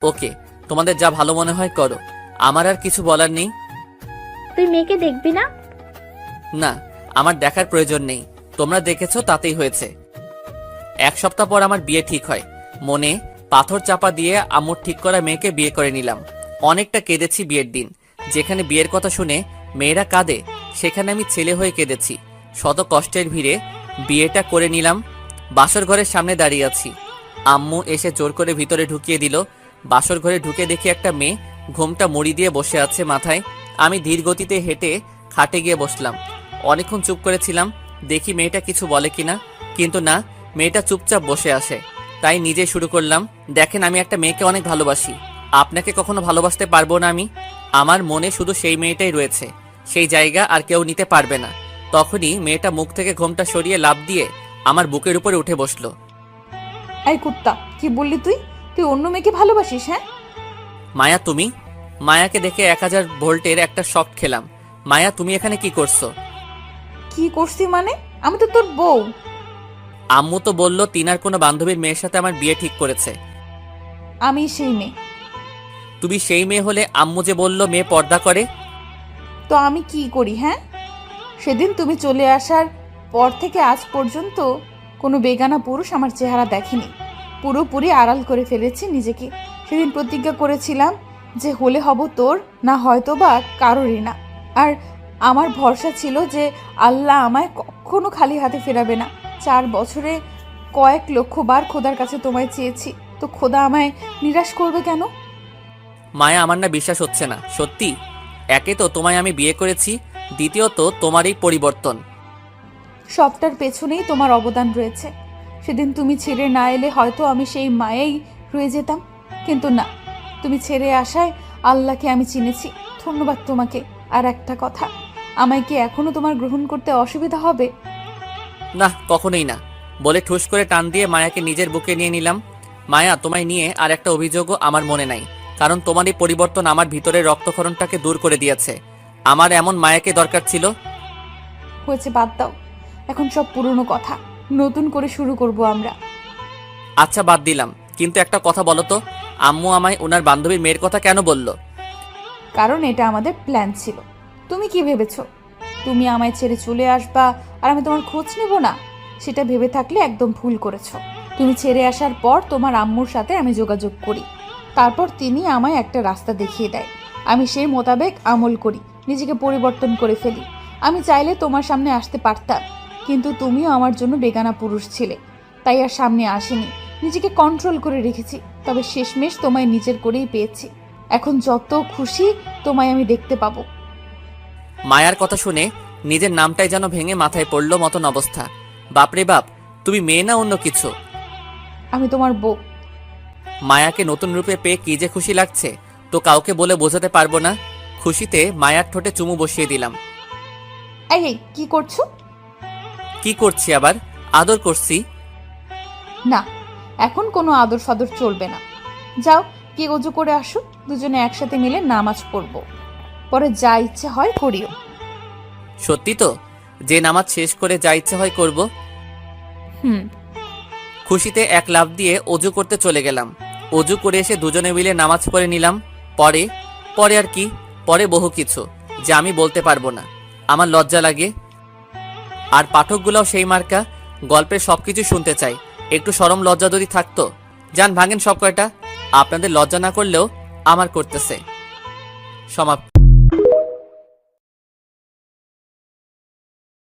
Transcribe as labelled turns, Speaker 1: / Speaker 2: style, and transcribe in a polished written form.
Speaker 1: ওকে, তোমাদের যা ভালো মনে হয় করো, আমার আর কিছু বলার নেই।
Speaker 2: তুই মেয়েকে দেখবি না?
Speaker 1: না, আমার দেখার প্রয়োজন নেই, তোমরা দেখেছো তাতেই হয়েছে। 1 সপ্তাহ পর আমার বিয়ে ঠিক হয়। মনে পাথর চাপা দিয়ে আম্মুর ঠিক করা মেয়েকে বিয়ে করে নিলাম। অনেকটা কেঁদেছি বিয়ের দিন। যেখানে বিয়ের কথা শুনে মেয়েরা কাঁদে, সেখানে আমি ছেলে হয়ে কেঁদেছি। শত কষ্টের ভিড়ে বিয়েটা করে নিলাম। বাসর ঘরের সামনে দাঁড়িয়ে আছি, আম্মু এসে জোর করে ভিতরে ঢুকিয়ে দিল। বাসর ঘরে ঢুকে দেখি একটা মেয়ে ঘোমটা মুড়ি দিয়ে বসে আছে মাথায়। আমি ধীর গতিতে হেঁটে খাটে গিয়ে বসলাম। অনেকক্ষণ চুপ করেছিলাম, দেখি মেয়েটা কিছু বলে কিনা, কিন্তু না, মেয়েটা চুপচাপ বসে আসে। তাই নিজে শুরু করলাম। দেখেন, আমি একটা মেয়েকে অনেক ভালোবাসি। আপনাকে কখনো ভালোবাসতে পারবো না আমি। আমার মনে শুধু সেই মেয়েটাই রয়েছে, সেই জায়গা আর কেউ নিতে পারবে না। তখনই মেয়েটা মুখ থেকে ঘোমটা সরিয়ে লাফ দিয়ে আমার বুকের উপরে উঠে বসলো।
Speaker 3: এই কুত্তা, কি বললি তুই? তুই অন্য মেয়েকে ভালোবাসিস? হ্যাঁ
Speaker 1: মায়া তুমি? মায়াকে দেখে 1000 ভোল্টের একটা শক খেলাম। মায়া, তুমি এখানে কি করছো?
Speaker 3: কি করছি মানে? আমি তো তোর বউ।
Speaker 1: আম্মু তো বললো তিনার কোনো বান্ধবীর মেয়ের সাথে আমার বিয়ে ঠিক করেছে।
Speaker 3: আমি সেই মেয়ে।
Speaker 1: তুমি সেই মেয়ে হলে আম্মু যে বললো মেয়ে পর্দা করে।
Speaker 3: তো আমি কি করি? হ্যাঁ, সেদিন তুমি চলে আসার পর থেকে আজ পর্যন্ত কোনো বেগানা পুরুষ আমার চেহারা দেখেনি। পুরোপুরি আড়াল করে ফেলেছি নিজেকে। সেদিন প্রতিজ্ঞা করেছিলাম যে হলে হব তোর, না হয়তো বা কারোরই না। আর আমার ভরসা ছিল যে আল্লাহ আমায় কখনো খালি হাতে ফেরাবে না। 4 বছরে কয়েক লক্ষ বার খোদার কাছে তোমায় চেয়েছি, তো খোদা আমায় নিরাশ করবে কেন?
Speaker 1: মায়া, আমার না বিশ্বাস হচ্ছে না। সত্যি? একে তো তোমায় আমি বিয়ে করেছি, দ্বিতীয়ত তোমার এই পরিবর্তন।
Speaker 3: সবটার পেছনেই তোমার অবদান রয়েছে। সেদিন তুমি ছেড়ে না এলে হয়তো আমি সেই মায়েই রয়ে যেতাম, কিন্তু না, তুমি ছেড়ে আসায় আল্লাহকে আমি চিনেছি। ধন্যবাদ তোমাকে। আর একটা কথা, আমায় কি এখনো তোমার গ্রহণ করতে অসুবিধা হবে?
Speaker 1: না, কখনোই না, বলে ঠুস করে টান দিয়ে মায়াকে নিজের বুকে নিয়ে নিলাম। মায়া, তোমায় নিয়ে আর একটা অভিযোগও আমার মনে নাই, কারণ তোমার এই পরিবর্তন আমার ভিতরের রক্তক্ষরণটাকে দূর করে দিয়েছে। আমার এমন মায়াকে দরকার ছিল।
Speaker 3: হয়েছে, বাদ দাও। এখন সব পুরনো কথা, নতুন করে শুরু করব আমরা।
Speaker 1: আচ্ছা, বাদ দিলাম, কিন্তু একটা কথা বলো তো, আম্মু আমায় ওনার বান্ধবীর মেয়ের কথা কেন বললো?
Speaker 3: কারণ এটা আমাদের প্ল্যান ছিল। তুমি কি ভেবেছো তুমি আমায় ছেড়ে চলে আসবা আর আমি তোমার খোঁজ নেব না? সেটা ভেবে থাকলে একদম ভুল করেছো। তুমি ছেড়ে আসার পর তোমার আম্মুর সাথে আমি যোগাযোগ করি। তারপর তিনি আমায় একটা রাস্তা দেখিয়ে দেয়। আমি সেই মোতাবেক আমল করি, নিজেকে পরিবর্তন করে ফেলি। আমি চাইলে তোমার সামনে আসতে পারতাম, কিন্তু তুমিও আমার জন্য বেগানা পুরুষ ছিলে, তাই আর সামনে আসিনি। নিজেকে কন্ট্রোল করে রেখেছি, তবে শেষমেশ তোমায় নিজের করেই পেয়েছি। এখন যত খুশি তোমায় আমি দেখতে পাবো।
Speaker 1: মায়ার কথা শুনে নিজের নামটাই যেন ভেঙে মাথায় পড়লো মতন অবস্থা। বাপরে বাপ, তুমি মেয়ে না অন্য কিছু?
Speaker 3: আমি তোমার বউ।
Speaker 1: মায়াকে নতুন রূপে পেয়ে কি যে খুশি লাগছে, তো কাউকে বলে বোঝাতে পারবো না। খুশিতে মায়ার ঠোঁটে চুমু বসিয়ে দিলাম।
Speaker 3: এই এই, কি করছো?
Speaker 1: কি করছি আবার? আদর করছি।
Speaker 3: না, এখন কোনো আদর ফাদর চলবে না। যাও, কি অজু করে আসো, দুজনে একসাথে মিলে নামাজ পড়বো। পরে যা ইচ্ছে হয় করিও।
Speaker 1: সত্যি তো? যে নামাজ শেষ করে যা ইচ্ছে হয় করব?
Speaker 3: হুম।
Speaker 1: খুশিতে এক লাফ দিয়ে অজু করতে চলে গেলাম। অজু করে এসে দুজনে মিলে নামাজ পড়ে নিলাম। পরে পরে আর কি, পরে বহু কিছু, যা আমি বলতে পারবো না, আমার লজ্জা লাগে। আর পাঠকগুলোও সেই মার্কা, গল্পের সবকিছু শুনতে চাই। একটু শরম লজ্জা যদি থাকতো। যান, ভাঙেন সব কয়টা, আপনাদের লজ্জা না করলেও আমার করতেছে। সমাপ্ত।